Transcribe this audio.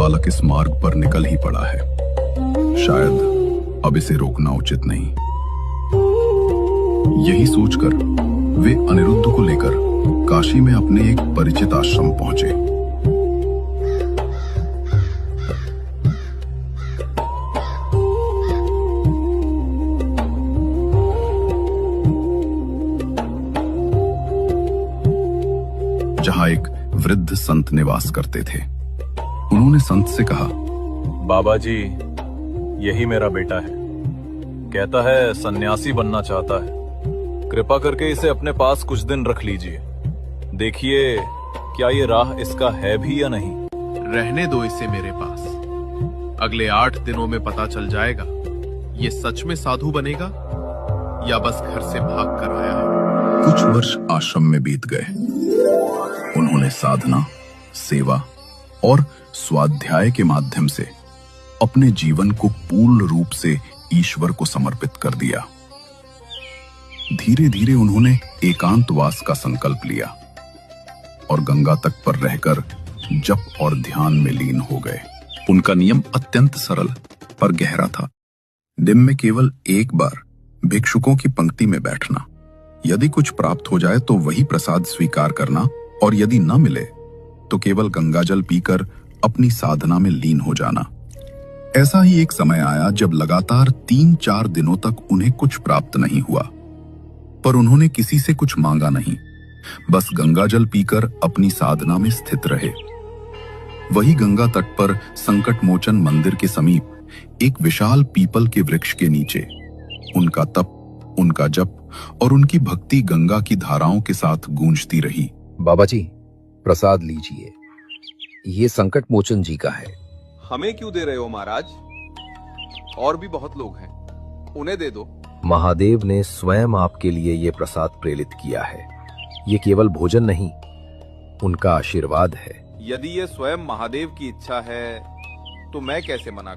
बालक इस मार्ग पर निकल ही पड़ा है। शायद अब इसे रोकना उचित नहीं। यही सोचकर वे अनिरुद्ध को लेकर काशी में अपने एक परिचित आश्रम पहुंचे। जहां एक वृद्ध संत निवास करते थे। उन्होंने संत से कहा, बाबा जी, यही मेरा बेटा है। कहता है सन्यासी बनना चाहता है। कृपा करके इसे अपने पास कुछ दिन रख लीजिए। देखिए क्या ये राह इसका है भी या नहीं। रहने दो इसे मेरे पास। अगले 8 दिनों में पता चल जाएगा ये सच में साधु बनेगा या बस घर से भाग कर आया है। कुछ वर्ष आश्रम में बीत गए। उन्होंने साधना, सेवा और स्वाध्याय के माध्यम से अपने जीवन को पूर्ण रूप से ईश्वर को समर्पित कर दिया। धीरे धीरे उन्होंने एकांतवास का संकल्प लिया और गंगा तट पर रहकर जप और ध्यान में लीन हो गए। उनका नियम अत्यंत सरल पर गहरा था। दिन में केवल एक बार भिक्षुकों की पंक्ति में बैठना, यदि कुछ प्राप्त हो जाए तो वही प्रसाद स्वीकार करना, और यदि न मिले तो केवल गंगाजल पीकर अपनी साधना में लीन हो जाना। ऐसा ही एक समय आया जब लगातार 3-4 दिनों तक उन्हें कुछ प्राप्त नहीं हुआ, पर उन्होंने किसी से कुछ मांगा नहीं, बस गंगाजल पीकर अपनी साधना में स्थित रहे। वही गंगा तट पर संकट मोचन मंदिर के समीप एक विशाल पीपल के वृक्ष के नीचे उनका तप, उनका जप और उनकी भक्ति गंगा की धाराओं के साथ गूंजती रही। बाबा जी, प्रसाद लीजिए। ये संकट मोचन जी का है। हमें क्यों दे रहे हो महाराज? और भी बहुत लोग हैं, उन्हें दे दो। महादेव ने स्वयं आपके लिए ये प्रसाद प्रेरित किया है। ये केवल भोजन नहीं, उनका आशीर्वाद है। यदि ये स्वयं महादेव की इच्छा है तो मैं कैसे मना